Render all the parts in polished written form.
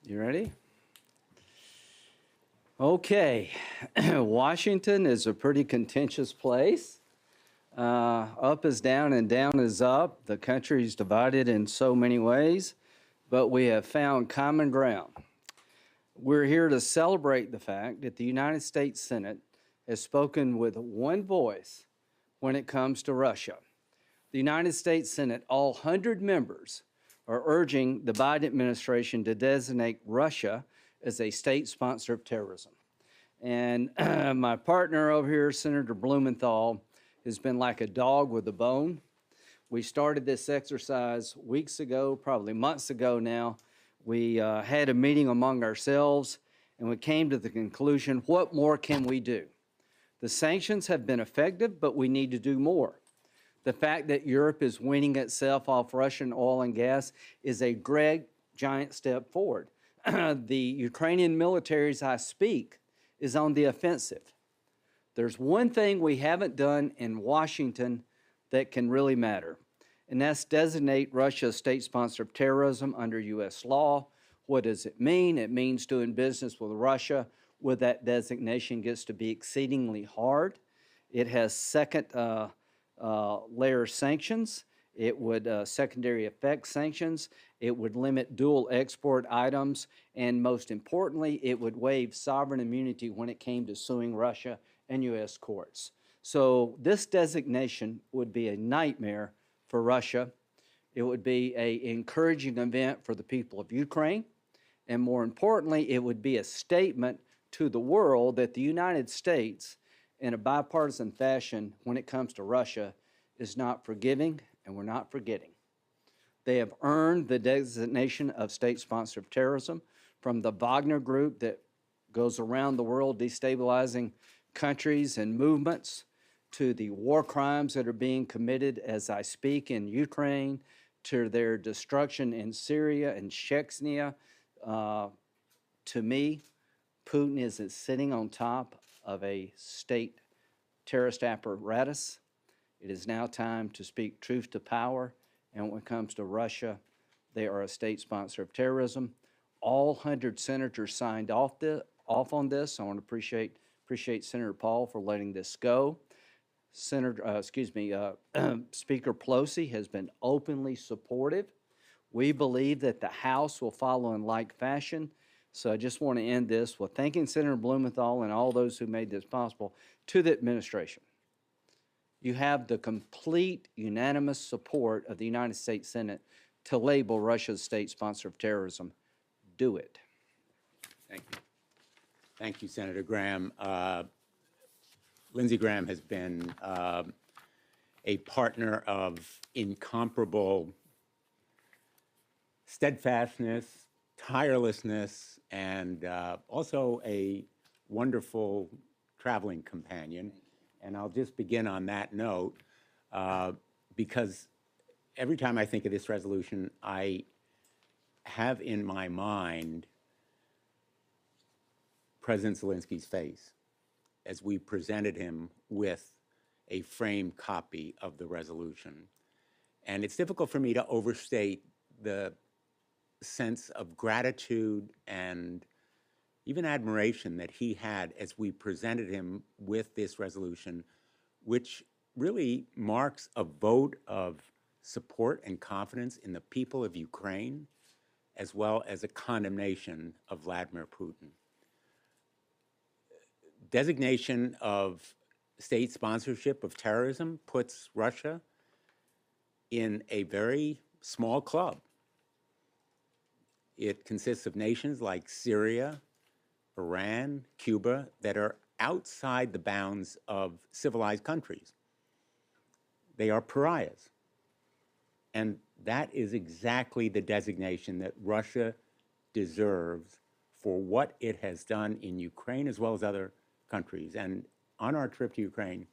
You ready? Okay. Washington is a pretty contentious place. Up is down and down is up. The country is divided in so many ways, but we have found common ground. We're here to celebrate the fact that the United States Senate has spoken with one voice when it comes to Russia. The United States Senate, all 100 members, are urging the Biden administration to designate Russia as a state sponsor of terrorism. And my partner over here, Senator Blumenthal, has been like a dog with a bone. We started this exercise weeks ago, probably months ago now. We had a meeting among ourselves, and we came to the conclusion, what more can we do? The sanctions have been effective, but we need to do more. The fact that Europe is weaning itself off Russian oil and gas is a great, giant step forward. The Ukrainian military, as I speak, is on the offensive. There's one thing we haven't done in Washington that can really matter, and that's designate Russia a state sponsor of terrorism under U.S. law. What does it mean? It means doing business with Russia with that designation gets to be exceedingly hard. It has second layer sanctions. It would secondary effect sanctions. It would limit dual export items. And most importantly, it would waive sovereign immunity when it came to suing Russia and U.S. courts. So this designation would be a nightmare for Russia. It would be an encouraging event for the people of Ukraine. And more importantly, it would be a statement to the world that the United States, in a bipartisan fashion when it comes to Russia, is not forgiving and we're not forgetting. They have earned the designation of state sponsor of terrorism from the Wagner Group that goes around the world destabilizing countries and movements, to the war crimes that are being committed as I speak in Ukraine, to their destruction in Syria and Chechnya. To me, Putin is sitting on top of a state terrorist apparatus. It is now time to speak truth to power. And when it comes to Russia, they are a state sponsor of terrorism. All 100 senators signed off on this. I want to appreciate Senator Paul for letting this go. Speaker Pelosi has been openly supportive. We believe that the House will follow in like fashion. So I just want to end this with thanking Senator Blumenthal and all those who made this possible. To the administration, you have the complete unanimous support of the United States Senate to label Russia a state sponsor of terrorism. Do it. Thank you. Thank you, Senator Graham. Lindsey Graham has been a partner of incomparable steadfastness, tirelessness, and also a wonderful traveling companion. And I'll just begin on that note because every time I think of this resolution, I have in my mind President Zelensky's face as we presented him with a framed copy of the resolution. And it's difficult for me to overstate the sense of gratitude and even admiration that he had as we presented him with this resolution, which really marks a vote of support and confidence in the people of Ukraine, as well as a condemnation of Vladimir Putin. Designation of state sponsorship of terrorism puts Russia in a very small club. It consists of nations like Syria, Iran, Cuba, that are outside the bounds of civilized countries. They are pariahs. And that is exactly the designation that Russia deserves for what it has done in Ukraine as well as other countries. And on our trip to Ukraine,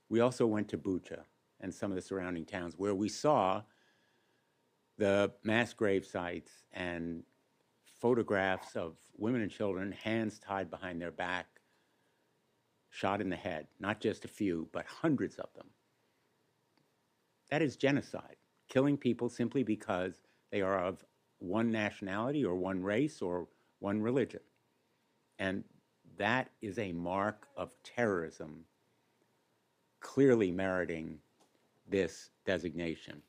we also went to Bucha and some of the surrounding towns where we saw the mass grave sites and photographs of women and children, hands tied behind their back, shot in the head, not just a few, but hundreds of them. That is genocide, killing people simply because they are of one nationality or one race or one religion. And that is a mark of terrorism, clearly meriting this designation.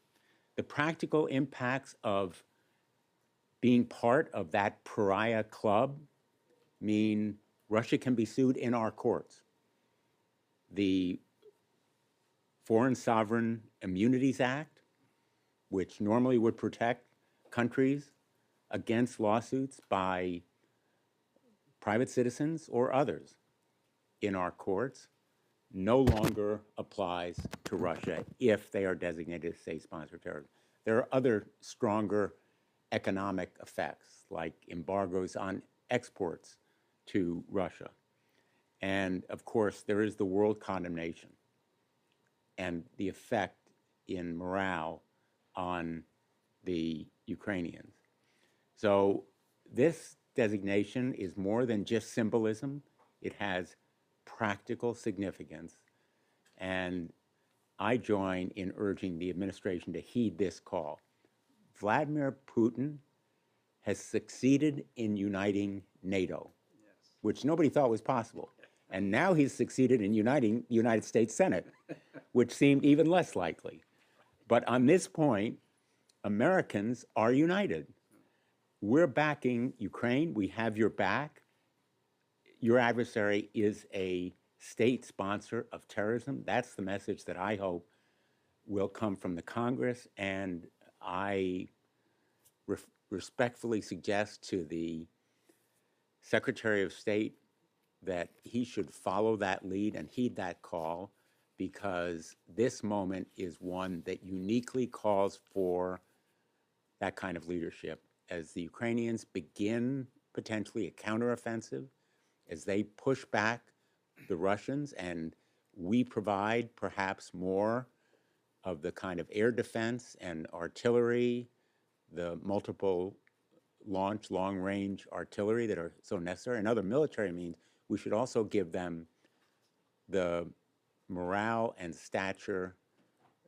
The practical impacts of being part of that pariah club mean Russia can be sued in our courts. The Foreign Sovereign Immunities Act, which normally would protect countries against lawsuits by private citizens or others in our courts, no longer applies to Russia if they are designated as state sponsor of terrorism. There are other stronger economic effects, like embargoes on exports to Russia. And of course, there is the world condemnation and the effect in morale on the Ukrainians. So this designation is more than just symbolism. It has practical significance. And I join in urging the administration to heed this call. Vladimir Putin has succeeded in uniting NATO, which nobody thought was possible. And now he's succeeded in uniting the United States Senate, which seemed even less likely. But on this point, Americans are united. We're backing Ukraine. We have your back. Your adversary is a state sponsor of terrorism. That's the message that I hope will come from the Congress. And I respectfully suggest to the Secretary of State that he should follow that lead and heed that call, because this moment is one that uniquely calls for that kind of leadership. As the Ukrainians begin potentially a counteroffensive, as they push back the Russians, and we provide perhaps more of the kind of air defense and artillery, the multiple launch, long-range artillery that are so necessary, and other military means, we should also give them the morale and stature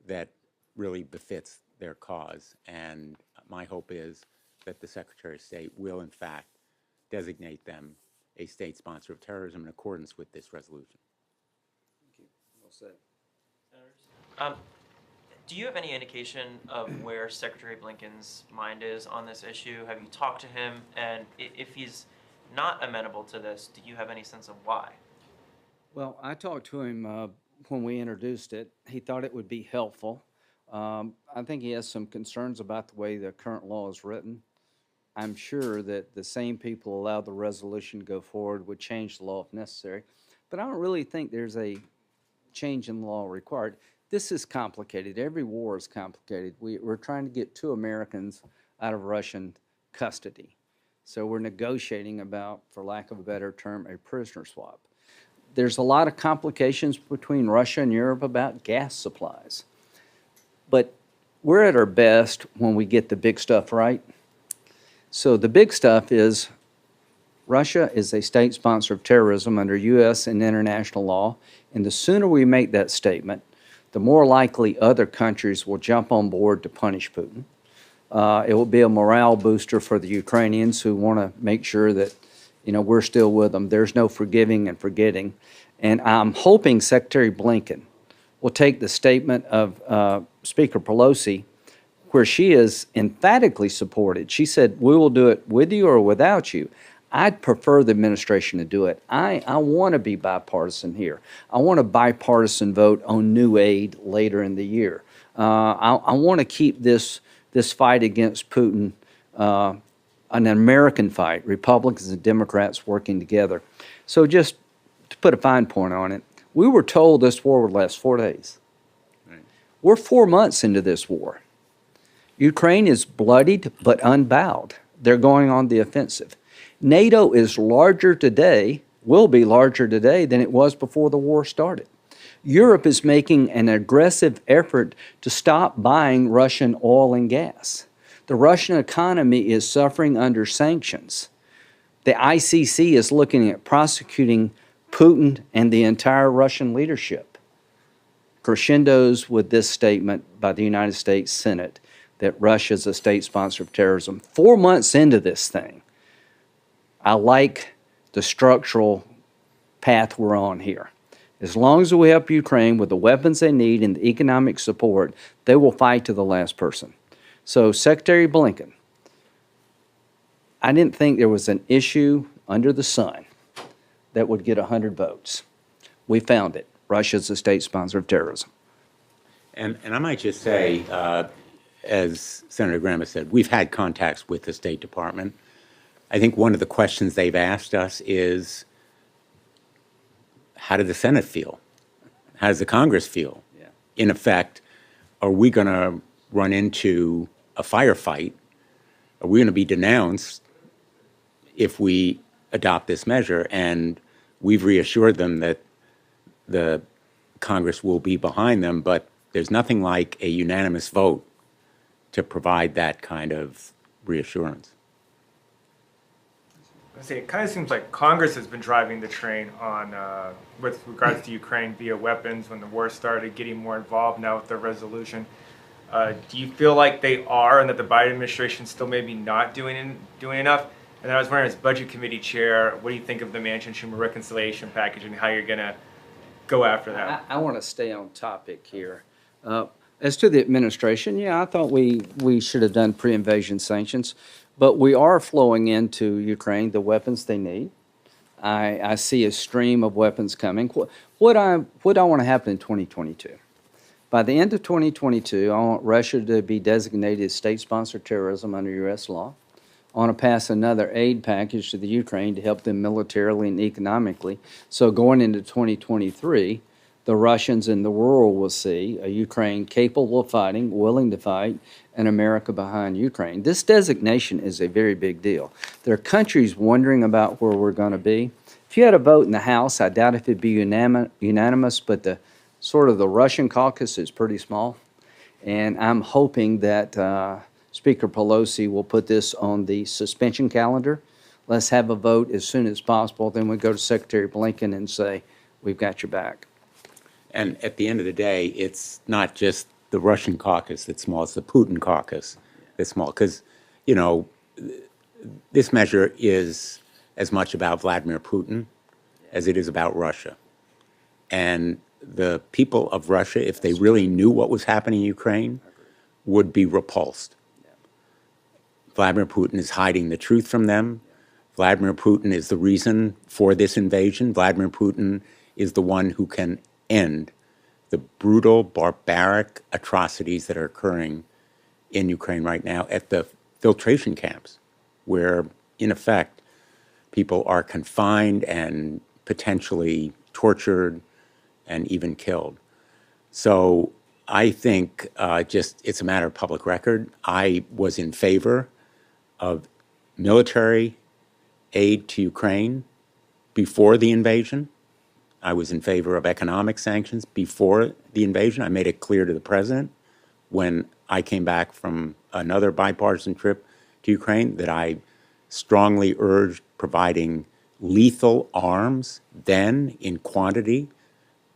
that really befits their cause. And my hope is that the Secretary of State will, in fact, designate them a state sponsor of terrorism in accordance with this resolution. Thank you. Well said. Senators? Do you have any indication of where Secretary Blinken's mind is on this issue? Have you talked to him? And if he's not amenable to this, do you have any sense of why? Well, I talked to him when we introduced it. He thought it would be helpful. I think he has some concerns about the way the current law is written. I'm sure that the same people allowed the resolution to go forward would change the law if necessary. But I don't really think there's a change in law required. This is complicated. Every war is complicated. We're trying to get 2 Americans out of Russian custody. So we're negotiating about, for lack of a better term, a prisoner swap. There's a lot of complications between Russia and Europe about gas supplies. But we're at our best when we get the big stuff right. So the big stuff is Russia is a state sponsor of terrorism under U.S. and international law, and the sooner we make that statement, the more likely other countries will jump on board to punish Putin. It will be a morale booster for the Ukrainians who want to make sure that, we're still with them. There's no forgiving and forgetting. And I'm hoping Secretary Blinken will take the statement of Speaker Pelosi, where she is emphatically supported. She said, we will do it with you or without you. I'd prefer the administration to do it. I want to be bipartisan here. I want a bipartisan vote on new aid later in the year. I want to keep this fight against Putin an American fight, Republicans and Democrats working together. So just to put a fine point on it, we were told this war would last 4 days. Right. We're 4 months into this war. Ukraine is bloodied but unbowed. They're going on the offensive. NATO is larger today, will be larger today than it was before the war started. Europe is making an aggressive effort to stop buying Russian oil and gas. The Russian economy is suffering under sanctions. The ICC is looking at prosecuting Putin and the entire Russian leadership. Crescendos with this statement by the United States Senate that Russia is a state sponsor of terrorism. 4 months into this thing, I like the structural path we're on here. As long as we help Ukraine with the weapons they need and the economic support, they will fight to the last person. So, Secretary Blinken, I didn't think there was an issue under the sun that would get 100 votes. We found it. Russia's a state sponsor of terrorism. And I might just say, as Senator Graham has said, we've had contacts with the State Department. I think one of the questions they've asked us is, how did the Senate feel? How does the Congress feel? Yeah. In effect, are we going to run into a firefight? Are we going to be denounced if we adopt this measure? And we've reassured them that the Congress will be behind them, but there's nothing like a unanimous vote to provide that kind of reassurance. It kind of seems like Congress has been driving the train on, with regards to Ukraine via weapons when the war started, getting more involved now with the resolution. Do you feel like they are, and that the Biden administration still maybe not doing enough? And then I was wondering, as Budget Committee Chair, what do you think of the Manchin-Schumer reconciliation package and how you're going to go after that? I want to stay on topic here. As to the administration, yeah, I thought we should have done pre-invasion sanctions, but we are flowing into Ukraine the weapons they need. I see a stream of weapons coming. What I want to happen in 2022? By the end of 2022, I want Russia to be designated as state-sponsored terrorism under U.S. law. I want to pass another aid package to the Ukraine to help them militarily and economically. So going into 2023, the Russians in the world will see a Ukraine capable of fighting, willing to fight, and America behind Ukraine. This designation is a very big deal. There are countries wondering about where we're going to be. If you had a vote in the House, I doubt if it'd be unanimous, but the Russian caucus is pretty small. And I'm hoping that Speaker Pelosi will put this on the suspension calendar. Let's have a vote as soon as possible. Then we go to Secretary Blinken and say, we've got your back. And at the end of the day, it's not just the Russian caucus that's small, it's the Putin caucus that's small. Because, you know, this measure is as much about Vladimir Putin as it is about Russia. And the people of Russia, if they really knew what was happening in Ukraine, would be repulsed. Vladimir Putin is hiding the truth from them. Vladimir Putin is the reason for this invasion. Vladimir Putin is the one who can end the brutal, barbaric atrocities that are occurring in Ukraine right now at the filtration camps, where, in effect, people are confined and potentially tortured and even killed. So I think it's a matter of public record. I was in favor of military aid to Ukraine before the invasion. I was in favor of economic sanctions before the invasion. I made it clear to the president when I came back from another bipartisan trip to Ukraine that I strongly urged providing lethal arms, then in quantity,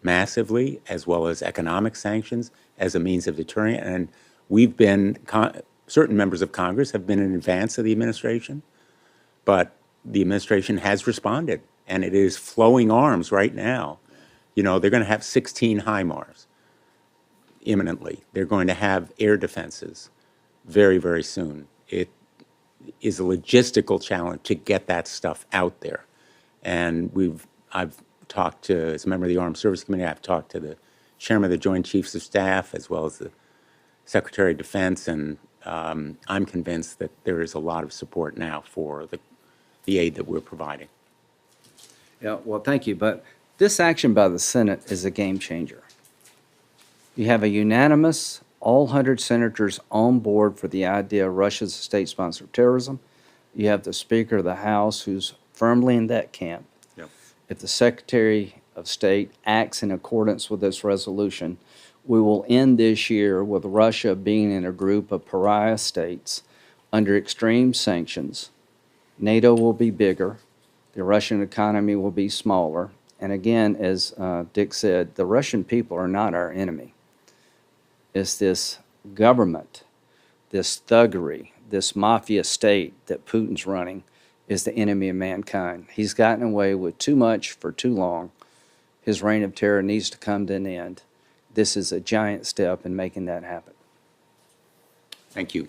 massively, as well as economic sanctions as a means of deterring it. And we've been, certain members of Congress have been in advance of the administration, but the administration has responded, and it is flowing arms right now. You know, they're going to have 16 HIMARS imminently. They're going to have air defenses very, very soon. It is a logistical challenge to get that stuff out there. And I've talked to, as a member of the Armed Services Committee, I've talked to the chairman of the Joint Chiefs of Staff, as well as the Secretary of Defense, and I'm convinced that there is a lot of support now for the aid that we're providing. Yeah, well, thank you. But this action by the Senate is a game changer. You have a unanimous, all 100 senators on board for the idea of Russia's a state sponsor of terrorism. You have the Speaker of the House who's firmly in that camp. Yep. If the Secretary of State acts in accordance with this resolution, we will end this year with Russia being in a group of pariah states under extreme sanctions. NATO will be bigger. The Russian economy will be smaller. And again, as Dick said, the Russian people are not our enemy. It's this government this thuggery, this mafia state that Putin's running is the enemy of mankind. He's gotten away with too much for too long. His reign of terror needs to come to an end. This is a giant step in making that happen. Thank you.